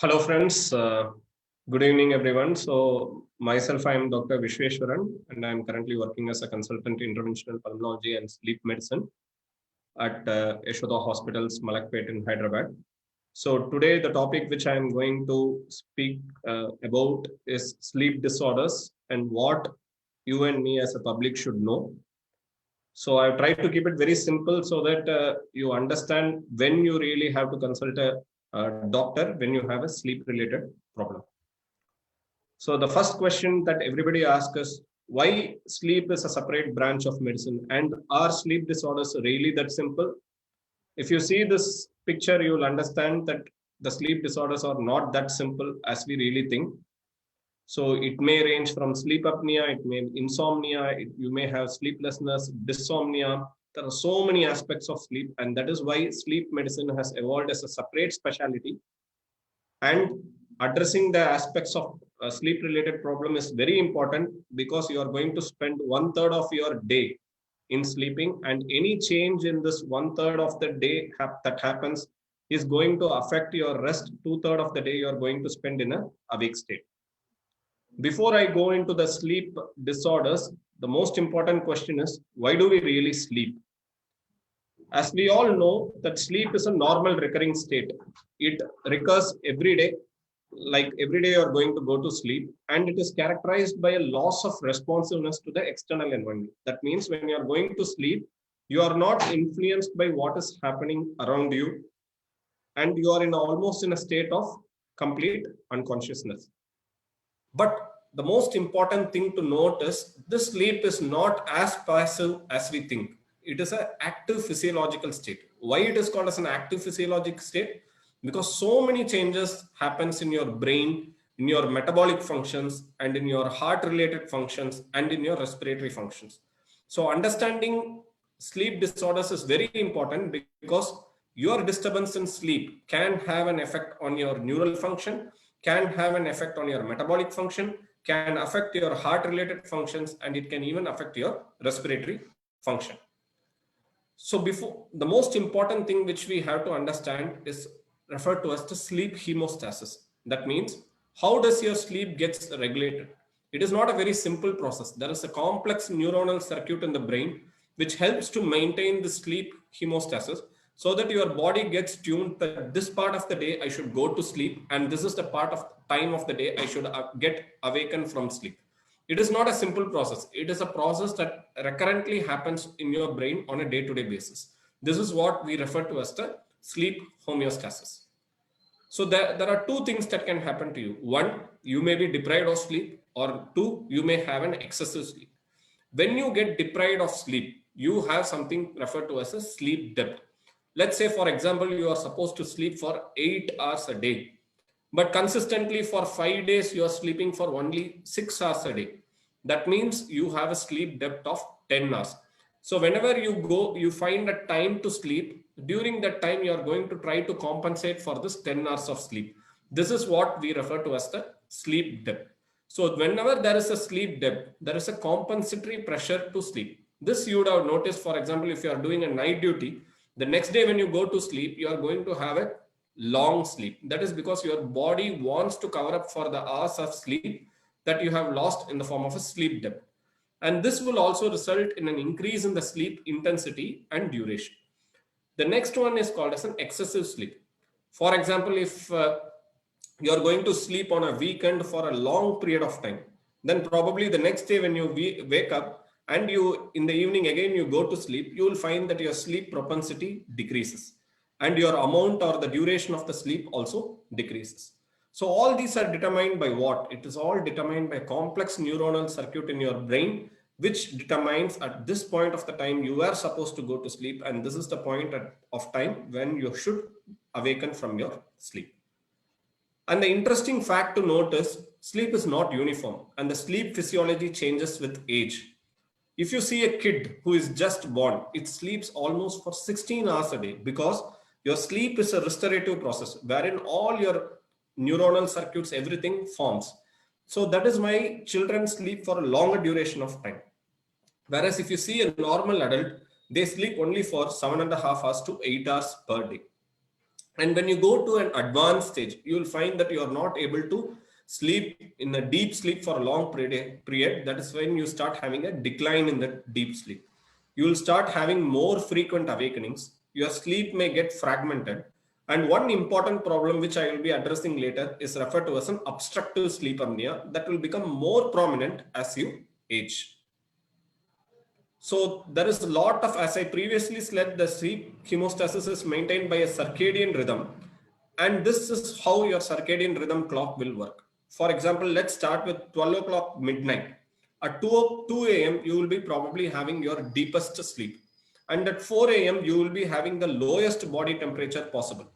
Hello, friends. Good evening, everyone. So, myself, I am Dr. Vishweshwaran, and I am currently working as a consultant in interventional pulmonology and sleep medicine at Yashoda Hospitals, Malakpet in Hyderabad. So, today, the topic which I am going to speak about is sleep disorders and what you and me as a public should know. So, I've tried to keep it very simple so that you understand when you really have to consult a doctor when you have a sleep related problem. So the first question that everybody asks is why sleep is a separate branch of medicine, and are sleep disorders really that simple? If you see this picture, you will understand that the sleep disorders are not that simple as we really think. So it may range from sleep apnea, it may insomnia, you may have sleeplessness, dysomnia. There are so many aspects of sleep, and that is why sleep medicine has evolved as a separate specialty. And addressing the aspects of sleep related problem is very important because you are going to spend 1/3 of your day in sleeping, and any change in this 1/3 of the day that happens is going to affect your rest 2/3 of the day you are going to spend in a awake state. Before I go into the sleep disorders, the most important question is why do we really sleep? As we all know that sleep is a normal recurring state. It recurs every day, like every day you're going to go to sleep, and it is characterized by a loss of responsiveness to the external environment. That means when you're going to sleep, you are not influenced by what is happening around you, and you are in almost in a state of complete unconsciousness. But the most important thing to note is this sleep is not as passive as we think. It is an active physiological state. Why it is called as an active physiological state? Because so many changes happens in your brain, in your metabolic functions, and in your heart related functions, and in your respiratory functions. So understanding sleep disorders is very important because your disturbance in sleep can have an effect on your neural function, can have an effect on your metabolic function, can affect your heart related functions, and it can even affect your respiratory function. So before, the most important thing which we have to understand is referred to as the sleep hemostasis. That means how does your sleep gets regulated? It is not a very simple process. There is a complex neuronal circuit in the brain which helps to maintain the sleep hemostasis so that your body gets tuned that this part of the day I should go to sleep, and this is the part of time of the day I should get awakened from sleep. It is not a simple process. It is a process that recurrently happens in your brain on a day-to-day basis. This is what we refer to as the sleep homeostasis. So there are two things that can happen to you. One, you may be deprived of sleep, or two, you may have an excessive sleep. When you get deprived of sleep, you have something referred to as a sleep debt. Let's say, for example, you are supposed to sleep for 8 hours a day, but consistently for 5 days you are sleeping for only 6 hours a day. That means you have a sleep depth of 10 hours. So whenever you go, you find a time to sleep. During that time, you are going to try to compensate for this 10 hours of sleep. This is what we refer to as the sleep depth. So whenever there is a sleep depth, there is a compensatory pressure to sleep. This you would have noticed, for example, if you are doing a night duty, the next day when you go to sleep, you are going to have a long sleep. That is because your body wants to cover up for the hours of sleep that you have lost in the form of a sleep debt. And this will also result in an increase in the sleep intensity and duration. The next one is called as an excessive sleep. For example, if you are going to sleep on a weekend for a long period of time, then probably the next day when you wake up and you in the evening again you go to sleep, you will find that your sleep propensity decreases and your amount or the duration of the sleep also decreases. So all these are determined by what? It is all determined by a complex neuronal circuit in your brain, which determines at this point of the time you are supposed to go to sleep, and this is the point of time when you should awaken from your sleep. And the interesting fact to note is sleep is not uniform, and the sleep physiology changes with age. If you see a kid who is just born, it sleeps almost for 16 hours a day because your sleep is a restorative process wherein all your neuronal circuits, everything forms. So that is why children sleep for a longer duration of time. Whereas if you see a normal adult, they sleep only for 7.5 hours to 8 hours per day. And when you go to an advanced stage, you will find that you are not able to sleep in a deep sleep for a long period. That is when you start having a decline in the deep sleep. You will start having more frequent awakenings. Your sleep may get fragmented. And one important problem which I will be addressing later is referred to as an obstructive sleep apnea that will become more prominent as you age. So there is a lot of, as I previously said, the sleep hemostasis is maintained by a circadian rhythm. And this is how your circadian rhythm clock will work. For example, let's start with 12 o'clock midnight. At 2 a.m., you will be probably having your deepest sleep. And at 4 a.m., you will be having the lowest body temperature possible.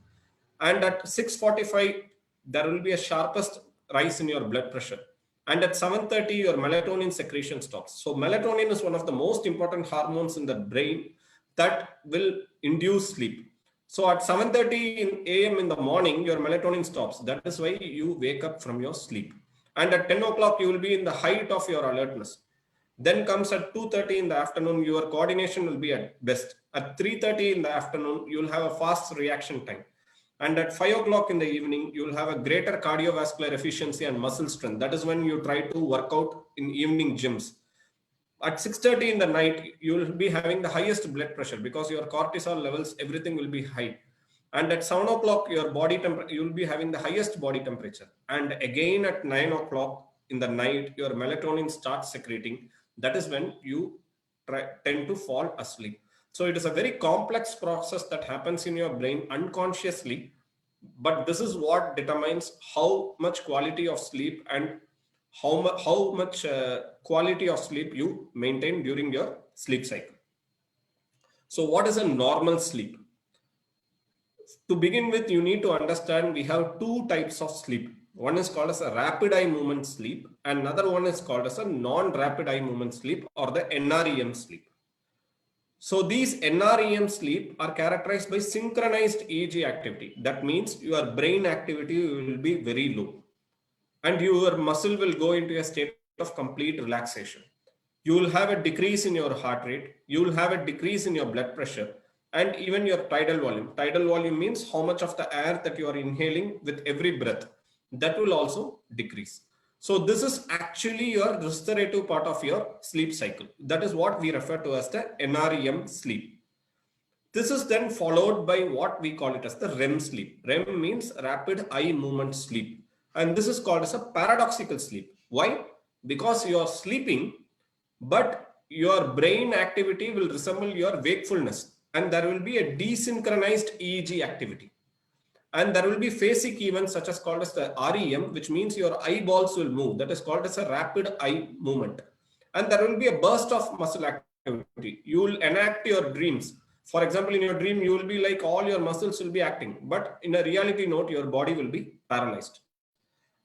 And at 6:45, there will be a sharpest rise in your blood pressure. And at 7:30, your melatonin secretion stops. So melatonin is one of the most important hormones in the brain that will induce sleep. So at 7:30 a.m. in the morning, your melatonin stops. That is why you wake up from your sleep. And at 10 o'clock, you will be in the height of your alertness. Then comes at 2:30 in the afternoon, your coordination will be at best. At 3:30 in the afternoon, you will have a fast reaction time. And at 5 o'clock in the evening, you will have a greater cardiovascular efficiency and muscle strength. That is when you try to work out in evening gyms. At 6:30 in the night, you will be having the highest blood pressure because your cortisol levels, everything will be high. And at 7 o'clock, your body temperature, you will be having the highest body temperature. And again at 9 o'clock in the night, your melatonin starts secreting. That is when you tend to fall asleep. So it is a very complex process that happens in your brain unconsciously, but this is what determines how much quality of sleep and how much quality of sleep you maintain during your sleep cycle. So what is a normal sleep? To begin with, you need to understand we have two types of sleep. One is called as a rapid eye movement sleep, and another one is called as a non-rapid eye movement sleep, or the NREM sleep. So these NREM sleep are characterized by synchronized EEG activity. That means your brain activity will be very low and your muscle will go into a state of complete relaxation. You will have a decrease in your heart rate. You will have a decrease in your blood pressure and even your tidal volume. Tidal volume means how much of the air that you are inhaling with every breath. That will also decrease. So this is actually your restorative part of your sleep cycle. That is what we refer to as the NREM sleep. This is then followed by what we call it as the REM sleep. REM means rapid eye movement sleep. And this is called as a paradoxical sleep. Why? Because you are sleeping, but your brain activity will resemble your wakefulness. And there will be a desynchronized EEG activity. And there will be phasic events such as called as the REM, which means your eyeballs will move. That is called as a rapid eye movement. And there will be a burst of muscle activity. You will enact your dreams. For example, in your dream, you will be like all your muscles will be acting. But in a reality note, your body will be paralyzed.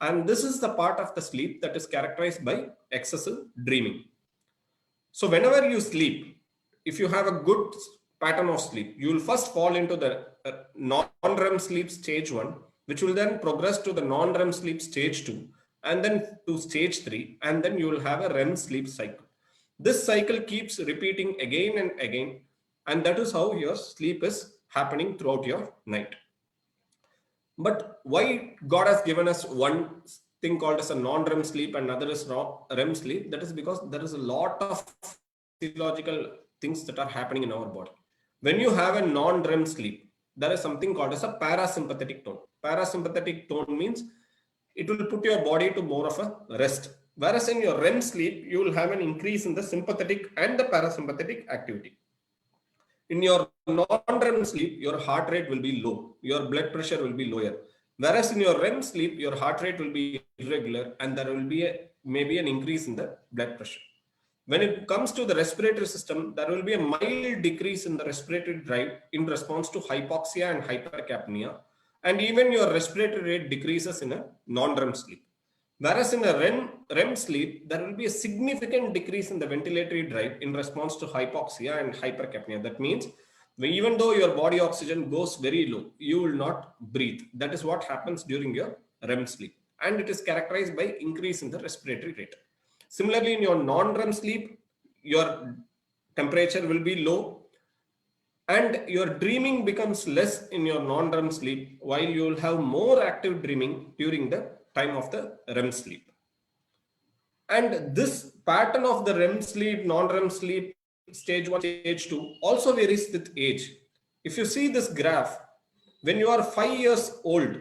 And this is the part of the sleep that is characterized by excessive dreaming. So whenever you sleep, if you have a good pattern of sleep, you will first fall into the non-REM sleep stage 1, which will then progress to the non-REM sleep stage 2, and then to stage 3, and then you will have a REM sleep cycle. This cycle keeps repeating again and again, and that is how your sleep is happening throughout your night. But why God has given us one thing called as a non-REM sleep and another is REM sleep? That is because there is a lot of physiological things that are happening in our body. When you have a non-REM sleep, there is something called as a parasympathetic tone. Parasympathetic tone means it will put your body to more of a rest. Whereas in your REM sleep, you will have an increase in the sympathetic and the parasympathetic activity. In your non-REM sleep, your heart rate will be low, your blood pressure will be lower. Whereas in your REM sleep, your heart rate will be irregular and there will be maybe an increase in the blood pressure. When it comes to the respiratory system, there will be a mild decrease in the respiratory drive in response to hypoxia and hypercapnia. And even your respiratory rate decreases in a non-REM sleep. Whereas in a REM sleep, there will be a significant decrease in the ventilatory drive in response to hypoxia and hypercapnia. That means even though your body oxygen goes very low, you will not breathe. That is what happens during your REM sleep. And it is characterized by increase in the respiratory rate. Similarly, in your non-REM sleep, your temperature will be low. and your dreaming becomes less in your non-REM sleep, while you will have more active dreaming during the time of the REM sleep. And this pattern of the REM sleep, non-REM sleep, stage 1, stage 2 also varies with age. If you see this graph, when you are 5 years old,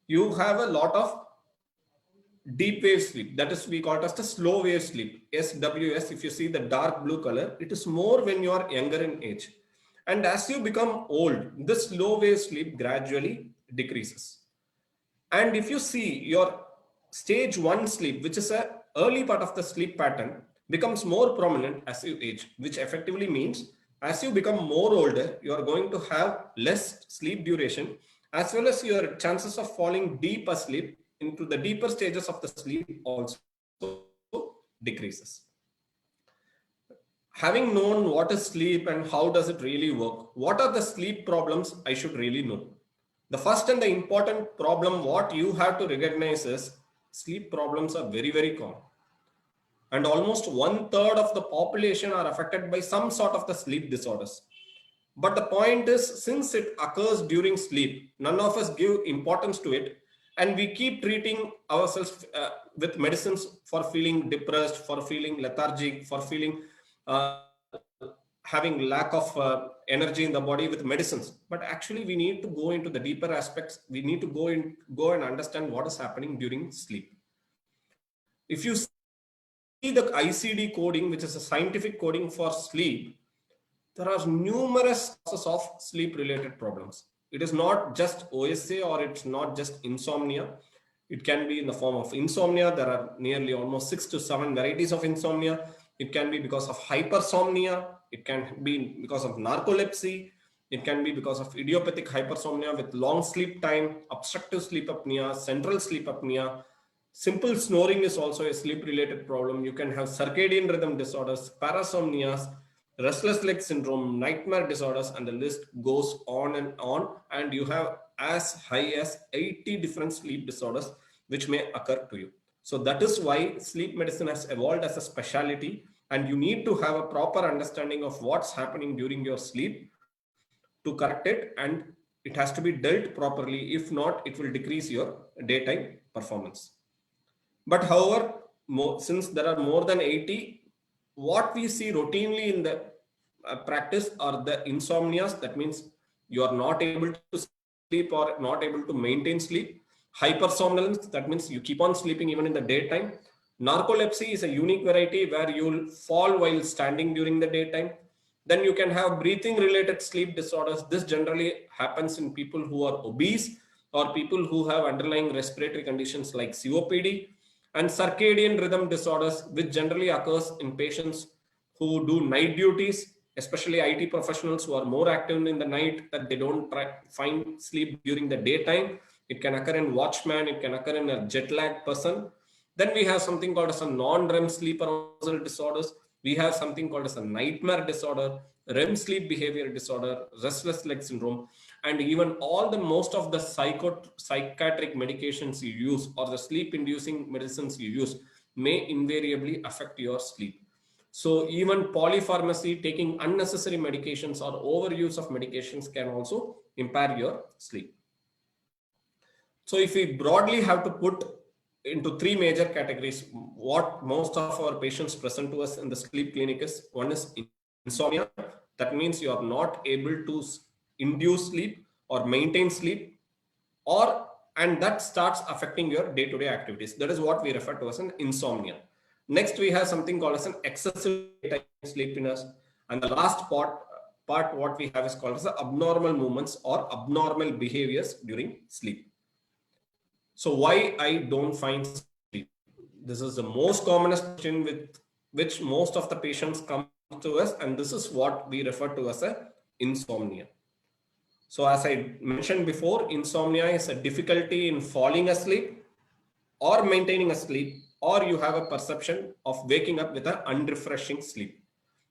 you have a lot of deep wave sleep. That is, we call it as the slow wave sleep, SWS. If you see the dark blue color, it is more when you are younger in age. And as you become old, this slow wave sleep gradually decreases. And if you see your stage 1 sleep, which is a early part of the sleep pattern, becomes more prominent as you age, which effectively means as you become more older, you are going to have less sleep duration, as well as your chances of falling deep asleep into the deeper stages of the sleep also decreases. Having known what is sleep and how does it really work, what are the sleep problems I should really know? The first and the important problem what you have to recognize is sleep problems are very, very common. And almost 1/3 of the population are affected by some sort of the sleep disorders. But the point is, since it occurs during sleep, none of us give importance to it. And we keep treating ourselves with medicines for feeling depressed, for feeling lethargic, for feeling having lack of energy in the body with medicines. But actually, we need to go into the deeper aspects. We need to go and understand what is happening during sleep. If you see the ICD coding, which is a scientific coding for sleep, there are numerous causes of sleep related problems. It is not just OSA or it's not just insomnia. It can be in the form of insomnia. There are nearly almost 6 to 7 varieties of insomnia. It can be because of hypersomnia. It can be because of narcolepsy. It can be because of idiopathic hypersomnia with long sleep time, obstructive sleep apnea, central sleep apnea. Simple snoring is also a sleep related problem. You can have circadian rhythm disorders, parasomnias, restless leg syndrome, nightmare disorders, and the list goes on and on. And you have as high as 80 different sleep disorders which may occur to you. So that is why sleep medicine has evolved as a specialty, and you need to have a proper understanding of what's happening during your sleep to correct it, and it has to be dealt properly. If not, it will decrease your daytime performance. But however, since there are more than 80, what we see routinely in the practice are the insomnias. That means you are not able to sleep or not able to maintain sleep. Hypersomnolence, that means you keep on sleeping even in the daytime. Narcolepsy is a unique variety where you will fall while standing during the daytime. Then you can have breathing related sleep disorders. This generally happens in people who are obese or people who have underlying respiratory conditions like COPD. And circadian rhythm disorders, which generally occurs in patients who do night duties, especially IT professionals who are more active in the night, that they don't find sleep during the daytime. It can occur in watchman, it can occur in a jet lag person. Then we have something called as a non-REM sleep arousal disorders. We have something called as a nightmare disorder, REM sleep behavior disorder, restless leg syndrome, and even all the most of the psychiatric medications you use or the sleep inducing medicines you use may invariably affect your sleep. So even polypharmacy, taking unnecessary medications or overuse of medications can also impair your sleep. So if we broadly have to put into 3 major categories, what most of our patients present to us in the sleep clinic is, one is insomnia. That means you are not able to induce sleep or maintain sleep, and that starts affecting your day-to-day activities. That is what we refer to as an insomnia. Next, we have something called as an excessive daytime sleepiness. And the last part what we have is called as the abnormal movements or abnormal behaviors during sleep. So why I don't find sleep? This is the most commonest question with which most of the patients come to us, and this is what we refer to as a insomnia. So as I mentioned before, insomnia is a difficulty in falling asleep or maintaining a sleep, or you have a perception of waking up with an unrefreshing sleep.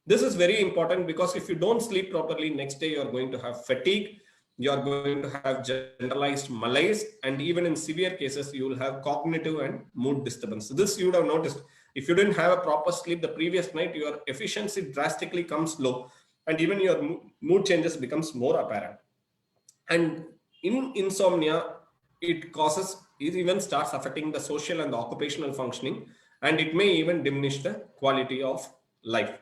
This is very important because if you don't sleep properly, next day you are going to have fatigue, you are going to have generalized malaise, and even in severe cases, you will have cognitive and mood disturbance. So this you would have noticed. If you didn't have a proper sleep the previous night, your efficiency drastically comes low, and even your mood changes becomes more apparent. And in insomnia, it even starts affecting the social and the occupational functioning, and it may even diminish the quality of life.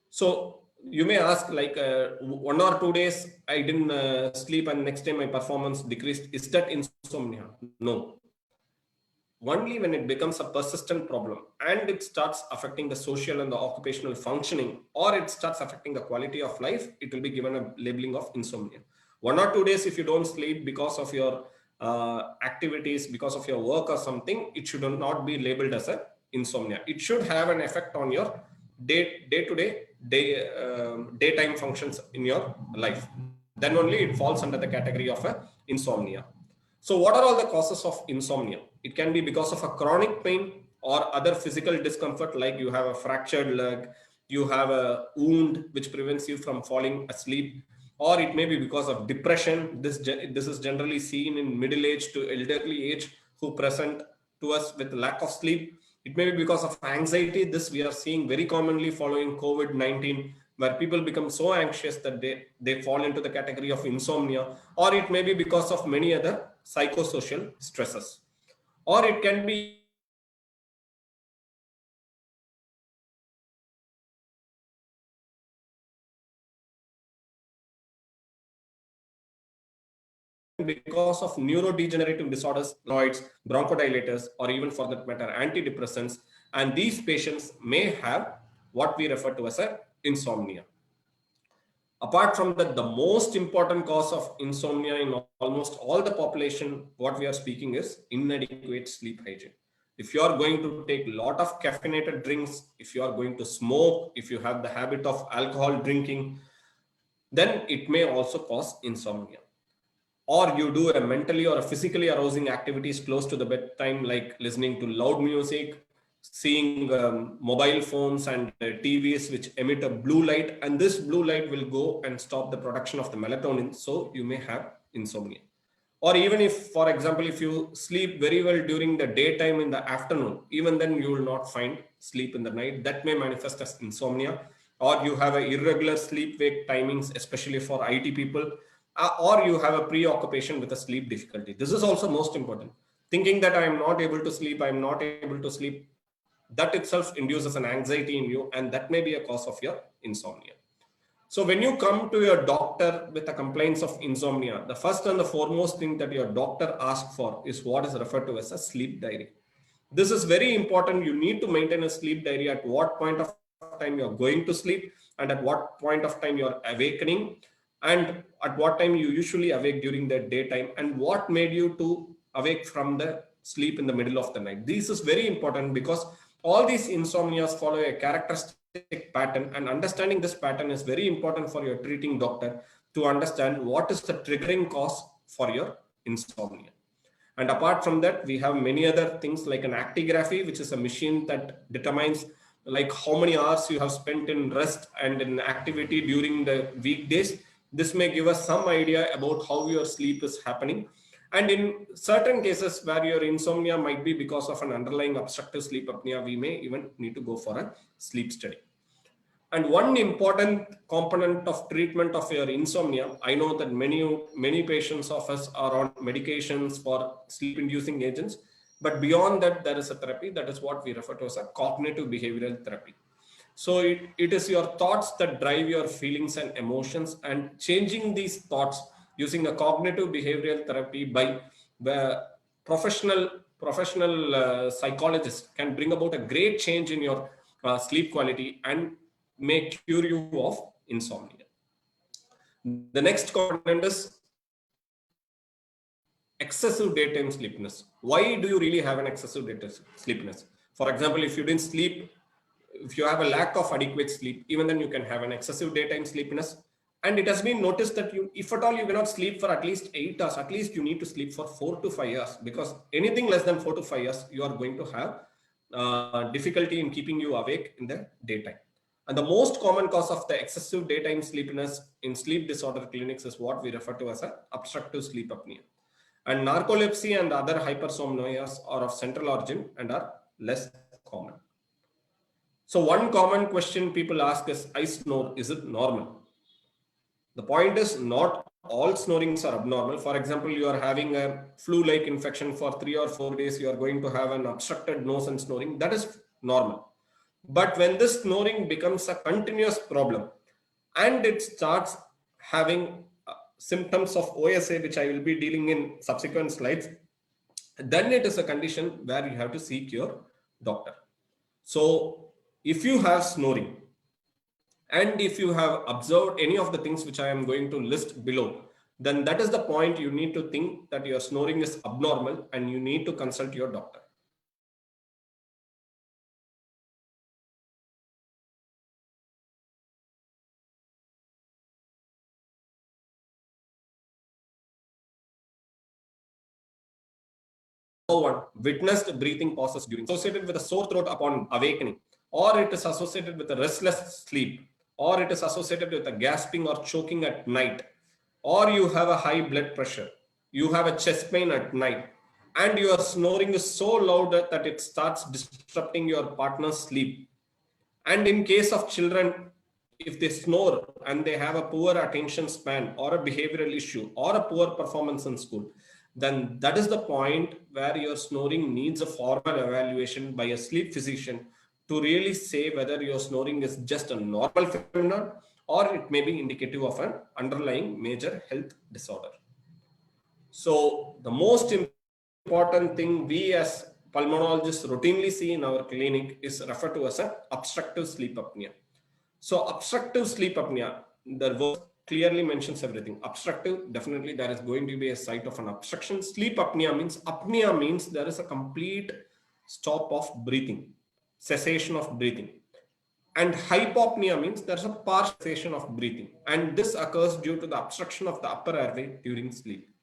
So you may ask, like, 1 or 2 days I didn't sleep and next day my performance decreased. Is that insomnia? No. Only when it becomes a persistent problem and it starts affecting the social and the occupational functioning, or it starts affecting the quality of life, it will be given a labeling of insomnia. 1 or 2 days, if you don't sleep because of your activities, because of your work or something, it should not be labeled as a insomnia. It should have an effect on your daytime functions in your life. Then only it falls under the category of a insomnia. So what are all the causes of insomnia? It can be because of a chronic pain or other physical discomfort, like you have a fractured leg, you have a wound which prevents you from falling asleep, or it may be because of depression. This is generally seen in middle age to elderly age who present to us with lack of sleep. It may be because of anxiety. This we are seeing very commonly following COVID-19, where people become so anxious that they fall into the category of insomnia, or it may be because of many other psychosocial stresses, or it can be because of neurodegenerative disorders, steroids, bronchodilators, or even for that matter, antidepressants. And these patients may have what we refer to as a insomnia. Apart from that, the most important cause of insomnia in almost all the population, what we are speaking is inadequate sleep hygiene. If you are going to take a lot of caffeinated drinks, if you are going to smoke, if you have the habit of alcohol drinking, then it may also cause insomnia. Or you do a mentally or a physically arousing activities close to the bedtime, like listening to loud music, seeing mobile phones and TVs which emit a blue light, and this blue light will go and stop the production of the melatonin, so you may have insomnia. Or even if, for example, if you sleep very well during the daytime in the afternoon, even then you will not find sleep in the night. That may manifest as insomnia. Or you have a irregular sleep wake timings, especially for IT people, or you have a preoccupation with a sleep difficulty. This is also most important. Thinking that I am not able to sleep, I am not able to sleep, that itself induces an anxiety in you, and that may be a cause of your insomnia. So when you come to your doctor with a complaints of insomnia, the first and the foremost thing that your doctor asks for is what is referred to as a sleep diary. This is very important. You need to maintain a sleep diary at what point of time you're going to sleep, and at what point of time you're awakening, and at what time you usually awake during the daytime, and what made you to awake from the sleep in the middle of the night. This is very important because all these insomnias follow a characteristic pattern, and understanding this pattern is very important for your treating doctor to understand what is the triggering cause for your insomnia. And apart from that, we have many other things like an actigraphy, which is a machine that determines like how many hours you have spent in rest and in activity during the weekdays. This may give us some idea about how your sleep is happening. And in certain cases where your insomnia might be because of an underlying obstructive sleep apnea, we may even need to go for a sleep study. And one important component of treatment of your insomnia, I know that many patients of us are on medications for sleep-inducing agents, but beyond that, there is a therapy that is what we refer to as a cognitive behavioral therapy. So it is your thoughts that drive your feelings and emotions, and changing these thoughts using a cognitive behavioral therapy by the professional psychologist can bring about a great change in your sleep quality and may cure you of insomnia. The next component is excessive daytime sleepiness. Why do you really have an excessive daytime sleepiness? For example, if you didn't sleep, if you have a lack of adequate sleep, even then you can have an excessive daytime sleepiness. And it has been noticed that you, if at all you cannot sleep for at least 8 hours, at least you need to sleep for 4 to 5 years, because anything less than 4 to 5 years, you are going to have difficulty in keeping you awake in the daytime. And the most common cause of the excessive daytime sleepiness in sleep disorder clinics is what we refer to as a obstructive sleep apnea. And narcolepsy and other hypersomnias are of central origin and are less common. So one common question people ask is, I snore, is it normal? The point is not all snorings are abnormal. For example, you are having a flu-like infection for 3 or 4 days, you are going to have an obstructed nose and snoring. That is normal. But when this snoring becomes a continuous problem and it starts having symptoms of OSA, which I will be dealing in subsequent slides, then it is a condition where you have to seek your doctor. So if you have snoring and if you have observed any of the things which I am going to list below, then that is the point you need to think that your snoring is abnormal and you need to consult your doctor. One, witnessed breathing pauses during associated with a sore throat upon awakening, or it is associated with a restless sleep, or it is associated with a gasping or choking at night, or you have a high blood pressure, you have a chest pain at night, and your snoring is so loud that it starts disrupting your partner's sleep. And in case of children, if they snore and they have a poor attention span or a behavioral issue or a poor performance in school, then that is the point where your snoring needs a formal evaluation by a sleep physician to really say whether your snoring is just a normal phenomenon or it may be indicative of an underlying major health disorder. So the most important thing we as pulmonologists routinely see in our clinic is referred to as an obstructive sleep apnea. So obstructive sleep apnea, the word clearly mentions everything. Obstructive, definitely there is going to be a site of an obstruction. Sleep apnea means there is a complete stop of breathing, cessation of breathing. And hypopnea means there's a partial cessation of breathing. And this occurs due to the obstruction of the upper airway during sleep.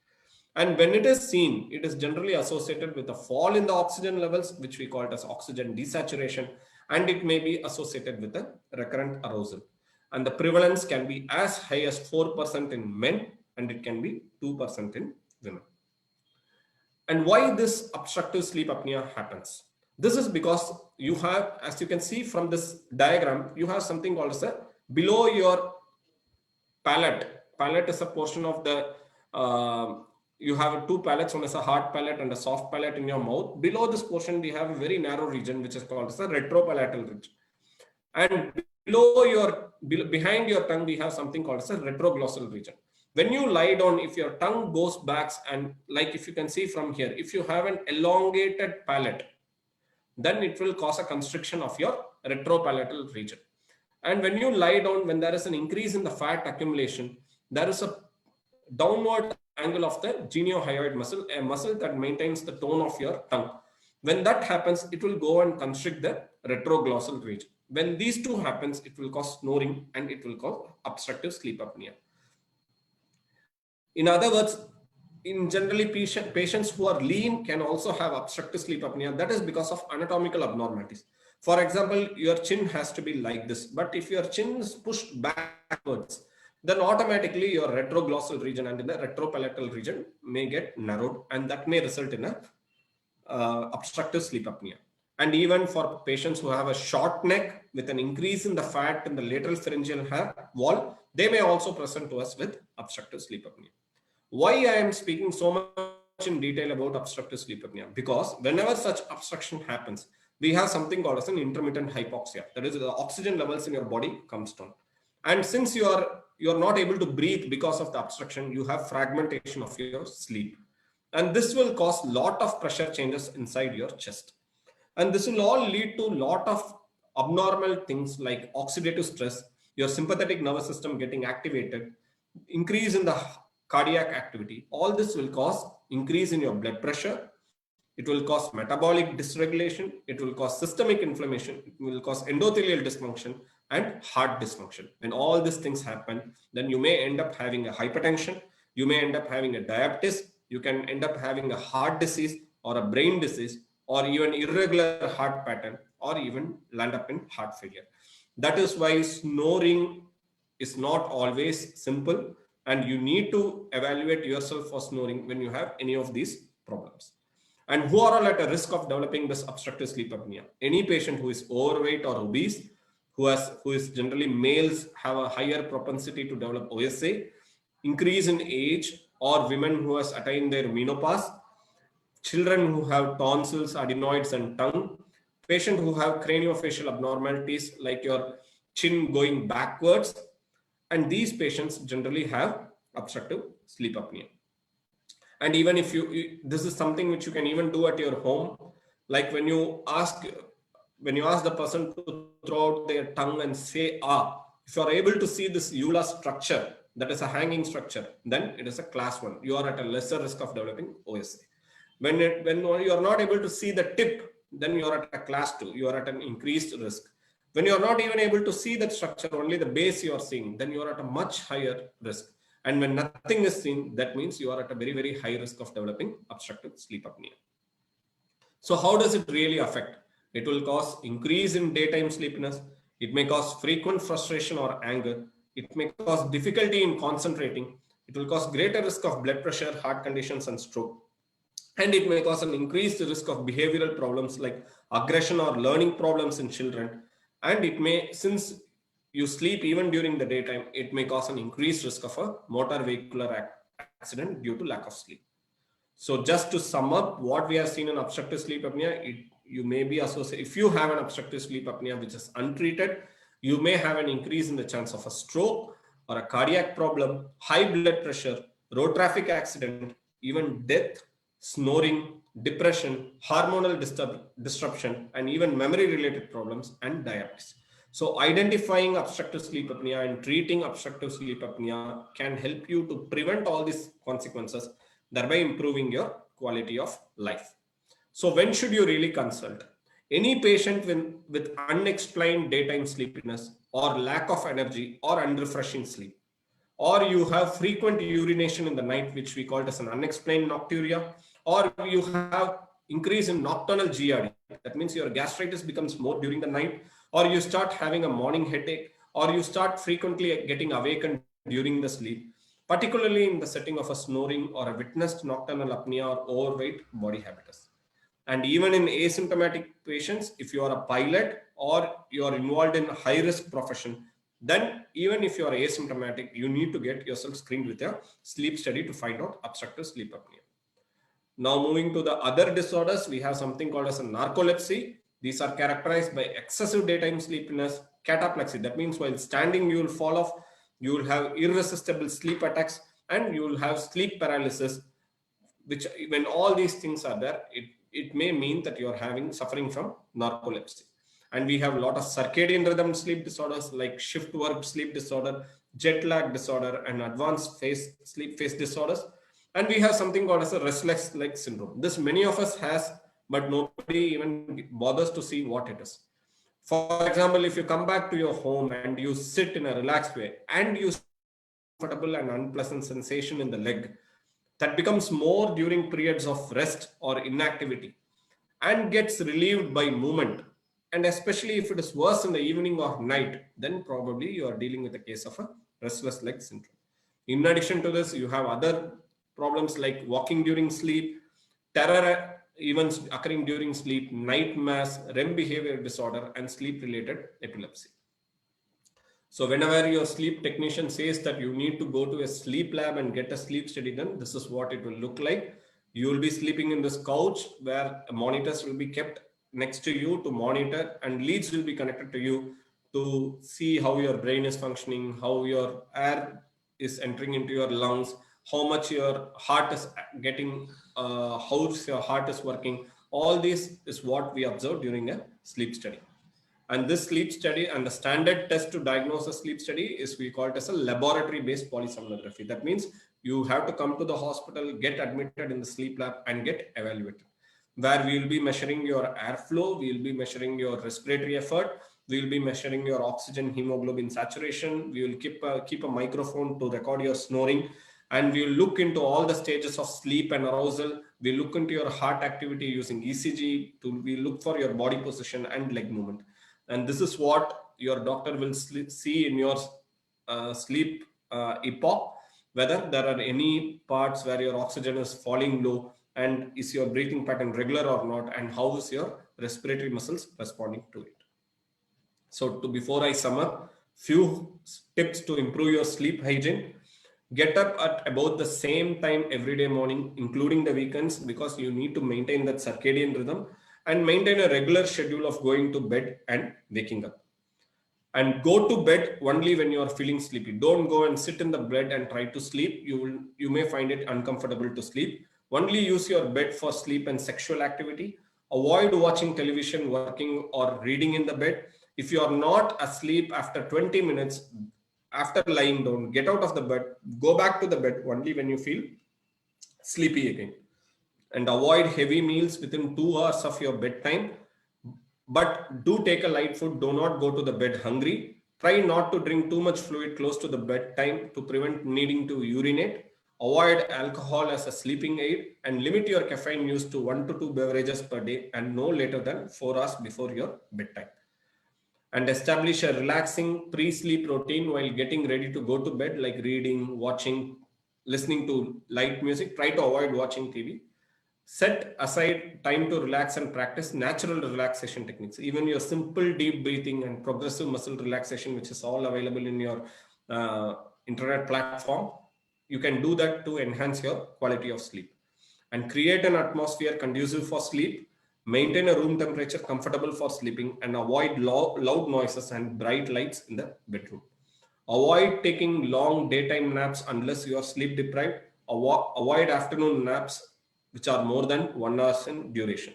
And when it is seen, it is generally associated with a fall in the oxygen levels, which we call it as oxygen desaturation, and it may be associated with a recurrent arousal. And the prevalence can be as high as 4% in men, and it can be 2% in women. And why this obstructive sleep apnea happens? This is because you have, as you can see from this diagram, you have something called as a below your palate. Palate is a portion of the you have two palates, one is a hard palate and a soft palate in your mouth. Below this portion, we have a very narrow region, which is called as the retropalatal region. And behind your tongue, we have something called as a retroglossal region. When you lie down, if your tongue goes back, and like if you can see from here, if you have an elongated palate, then it will cause a constriction of your retropalatal region. And when you lie down, when there is an increase in the fat accumulation, there is a downward angle of the geniohyoid muscle, a muscle that maintains the tone of your tongue. When that happens, it will go and constrict the retroglossal region. When these two happens, it will cause snoring and it will cause obstructive sleep apnea. In other words, in generally patients who are lean can also have obstructive sleep apnea. That is because of anatomical abnormalities. For example, your chin has to be like this, but if your chin is pushed backwards, then automatically your retroglossal region and in the retropalatal region may get narrowed, and that may result in a obstructive sleep apnea. And even for patients who have a short neck with an increase in the fat in the lateral pharyngeal wall, they may also present to us with obstructive sleep apnea. Why I am speaking so much in detail about obstructive sleep apnea? Because whenever such obstruction happens, we have something called as an intermittent hypoxia. That is, the oxygen levels in your body comes down. And since you are not able to breathe because of the obstruction, you have fragmentation of your sleep. And this will cause lot of pressure changes inside your chest. And this will all lead to lot of abnormal things like oxidative stress, your sympathetic nervous system getting activated, increase in the cardiac activity. All this will cause increase in your blood pressure. It will cause metabolic dysregulation. It will cause systemic inflammation. It will cause endothelial dysfunction and heart dysfunction. When all these things happen, then you may end up having a hypertension. You may end up having a diabetes. You can end up having a heart disease or a brain disease or even irregular heart pattern or even land up in heart failure. That is why snoring is not always simple, and you need to evaluate yourself for snoring when you have any of these problems. And who are all at a risk of developing this obstructive sleep apnea? Any patient who is overweight or obese, who is generally males, have a higher propensity to develop OSA, increase in age, or women who has attained their menopause, children who have tonsils, adenoids, and tongue, patient who have craniofacial abnormalities like your chin going backwards, and these patients generally have obstructive sleep apnea. And even if this is something which you can even do at your home, like when you ask the person to throw out their tongue and say ah, if you are able to see this ula structure, that is a hanging structure, then it is a class 1. You are at a lesser risk of developing OSA. When you are not able to see the tip, then you are at a class 2. You are at an increased risk. When you are not even able to see that structure, only the base you are seeing, then you are at a much higher risk. And when nothing is seen, that means you are at a very, very high risk of developing obstructive sleep apnea. So how does it really affect? It will cause increase in daytime sleepiness. It may cause frequent frustration or anger. It may cause difficulty in concentrating. It will cause greater risk of blood pressure, heart conditions, and stroke. And it may cause an increased risk of behavioral problems like aggression or learning problems in children. And it may, since you sleep even during the daytime, it may cause an increased risk of a motor vehicular accident due to lack of sleep. So just to sum up what we have seen in obstructive sleep apnea, you may be associated, if you have an obstructive sleep apnea which is untreated, you may have an increase in the chance of a stroke or a cardiac problem, high blood pressure, road traffic accident, even death, snoring, depression, hormonal disruption, and even memory related problems and diabetes. So identifying obstructive sleep apnea and treating obstructive sleep apnea can help you to prevent all these consequences, thereby improving your quality of life. So when should you really consult? Any patient with unexplained daytime sleepiness or lack of energy or unrefreshing sleep, or you have frequent urination in the night, which we call it as an unexplained nocturia, or you have increase in nocturnal GERD, that means your gastritis becomes more during the night, or you start having a morning headache, or you start frequently getting awakened during the sleep, particularly in the setting of a snoring or a witnessed nocturnal apnea or overweight body habitus. And even in asymptomatic patients, if you are a pilot or you are involved in a high risk profession, then even if you are asymptomatic, you need to get yourself screened with a sleep study to find out obstructive sleep apnea. Now moving to the other disorders, we have something called as a narcolepsy. These are characterized by excessive daytime sleepiness, cataplexy. That means while standing, you will fall off, you will have irresistible sleep attacks, and you will have sleep paralysis, which when all these things are there, it may mean that you are suffering from narcolepsy. And we have a lot of circadian rhythm sleep disorders like shift work sleep disorder, jet lag disorder, and advanced sleep phase disorders. And we have something called as a restless leg syndrome. This many of us has, but nobody even bothers to see what it is. For example, if you come back to your home and you sit in a relaxed way and you comfortable and unpleasant sensation in the leg, that becomes more during periods of rest or inactivity and gets relieved by movement. And especially if it is worse in the evening or night, then probably you are dealing with a case of a restless leg syndrome. In addition to this, you have other problems like walking during sleep, terror events occurring during sleep, nightmares, REM behavior disorder, and sleep related epilepsy. So whenever your sleep technician says that you need to go to a sleep lab and get a sleep study done, this is what it will look like. You will be sleeping in this couch where monitors will be kept next to you to monitor, and leads will be connected to you to see how your brain is functioning, how your air is entering into your lungs, how much your heart is getting, how your heart is working. All this is what we observe during a sleep study. And this sleep study and the standard test to diagnose a sleep study is, we call it as a laboratory based polysomnography. That means you have to come to the hospital, get admitted in the sleep lab and get evaluated, where we will be measuring your airflow, we will be measuring your respiratory effort, we will be measuring your oxygen hemoglobin saturation, we will keep a microphone to record your snoring, and we will look into all the stages of sleep and arousal. We look into your heart activity using ECG, we look for your body position and leg movement. And this is what your doctor will see in your sleep epoch, whether there are any parts where your oxygen is falling low, and is your breathing pattern regular or not, and how is your respiratory muscles responding to it. So before I sum up, few tips to improve your sleep hygiene. Get up at about the same time every day morning, including the weekends, because you need to maintain that circadian rhythm and maintain a regular schedule of going to bed and waking up. And go to bed only when you are feeling sleepy. Don't go and sit in the bed and try to sleep. You may find it uncomfortable to sleep. Only use your bed for sleep and sexual activity. Avoid watching television, working, or reading in the bed. If you are not asleep after 20 minutes after lying down, get out of the bed, go back to the bed only when you feel sleepy again. And avoid heavy meals within 2 hours of your bedtime. But do take a light food. Do not go to the bed hungry. Try not to drink too much fluid close to the bedtime to prevent needing to urinate. Avoid alcohol as a sleeping aid and limit your caffeine use to 1 to 2 beverages per day and no later than 4 hours before your bedtime. And establish a relaxing pre-sleep routine while getting ready to go to bed, like reading, watching, listening to light music. Try to avoid watching TV. Set aside time to relax and practice natural relaxation techniques. Even your simple deep breathing and progressive muscle relaxation, which is all available in your internet platform, you can do that to enhance your quality of sleep. And create an atmosphere conducive for sleep. Maintain a room temperature comfortable for sleeping and avoid loud noises and bright lights in the bedroom. Avoid taking long daytime naps unless you are sleep deprived. Avoid afternoon naps which are more than 1 hour in duration.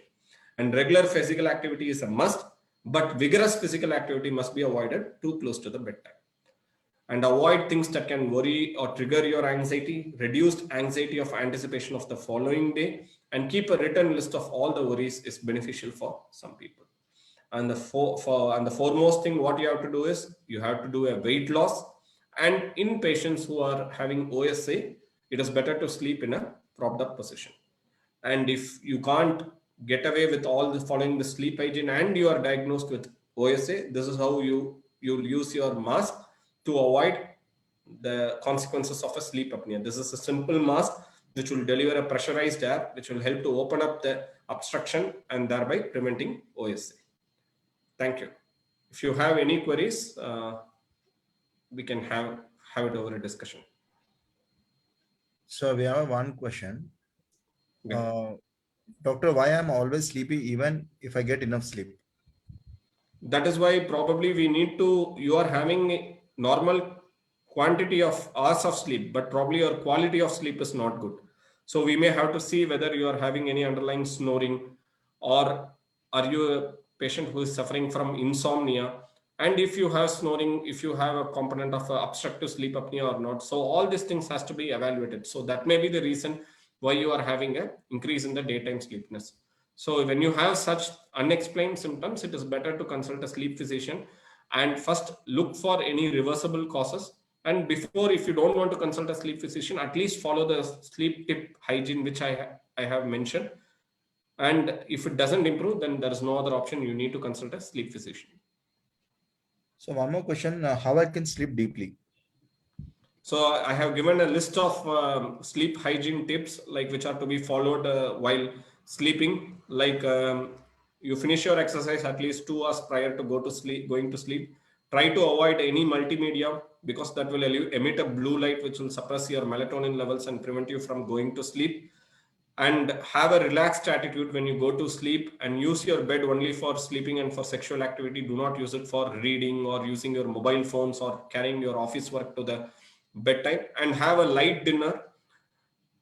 And regular physical activity is a must, but vigorous physical activity must be avoided too close to the bedtime. And avoid things that can worry or trigger your anxiety. Reduced anxiety of anticipation of the following day, and keep a written list of all the worries is beneficial for some people. And the foremost thing what you have to do is you have to do a weight loss. And in patients who are having OSA, it is better to sleep in a propped up position. And if you can't get away with all the following the sleep hygiene and you are diagnosed with OSA, this is how you'll use your mask to avoid the consequences of a sleep apnea. This is a simple mask which will deliver a pressurized air, which will help to open up the obstruction and thereby preventing OSA. Thank you. If you have any queries, we can have it over a discussion. So we have one question. Doctor, why I'm always sleepy even if I get enough sleep? That is why probably you are having a normal quantity of hours of sleep, but probably your quality of sleep is not good. So we may have to see whether you are having any underlying snoring, or are you a patient who is suffering from insomnia? And if you have snoring, if you have a component of obstructive sleep apnea or not. So all these things has to be evaluated. So that may be the reason why you are having an increase in the daytime sleepiness. So when you have such unexplained symptoms, it is better to consult a sleep physician and first look for any reversible causes. And before, if you don't want to consult a sleep physician, at least follow the sleep tip hygiene, which I have mentioned. And if it doesn't improve, then there is no other option. You need to consult a sleep physician. So one more question, how I can sleep deeply? So I have given a list of sleep hygiene tips, like which are to be followed while sleeping. Like you finish your exercise at least 2 hours prior to going to sleep. Try to avoid any multimedia, because that will emit a blue light which will suppress your melatonin levels and prevent you from going to sleep. And have a relaxed attitude when you go to sleep, and use your bed only for sleeping and for sexual activity. Do not use it for reading or using your mobile phones or carrying your office work to the bedtime. And have a light dinner.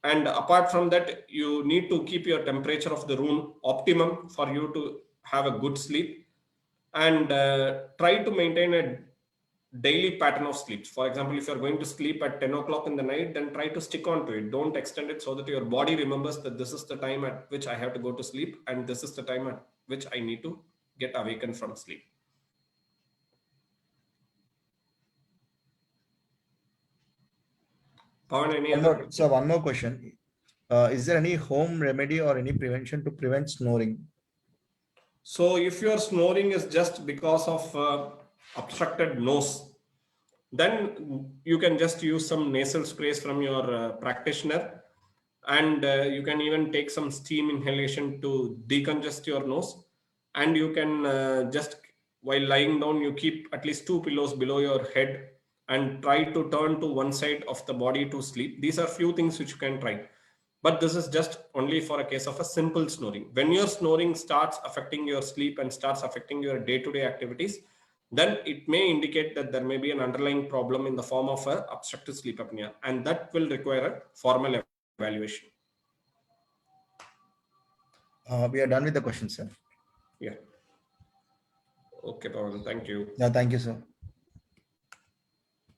And apart from that, you need to keep your temperature of the room optimum for you to have a good sleep. And try to maintain a daily pattern of sleep. For example, if you're going to sleep at 10 o'clock in the night, then try to stick on to it. Don't extend it, so that your body remembers that this is the time at which I have to go to sleep, and this is the time at which I need to get awakened from sleep. Pawan, So one more question. Is there any home remedy or any prevention to prevent snoring? So if your snoring is just because of obstructed nose, then you can just use some nasal sprays from your practitioner. and you can even take some steam inhalation to decongest your nose. And you can just, while lying down, you keep at least 2 pillows below your head and try to turn to one side of the body to sleep. These are few things which you can try, but this is just only for a case of a simple snoring. When your snoring starts affecting your sleep and starts affecting your day-to-day activities, then it may indicate that there may be an underlying problem in the form of a obstructive sleep apnea, and that will require a formal evaluation. We are done with the questions, sir. Yeah. Okay, Pawan. Thank you. Yeah, thank you, sir.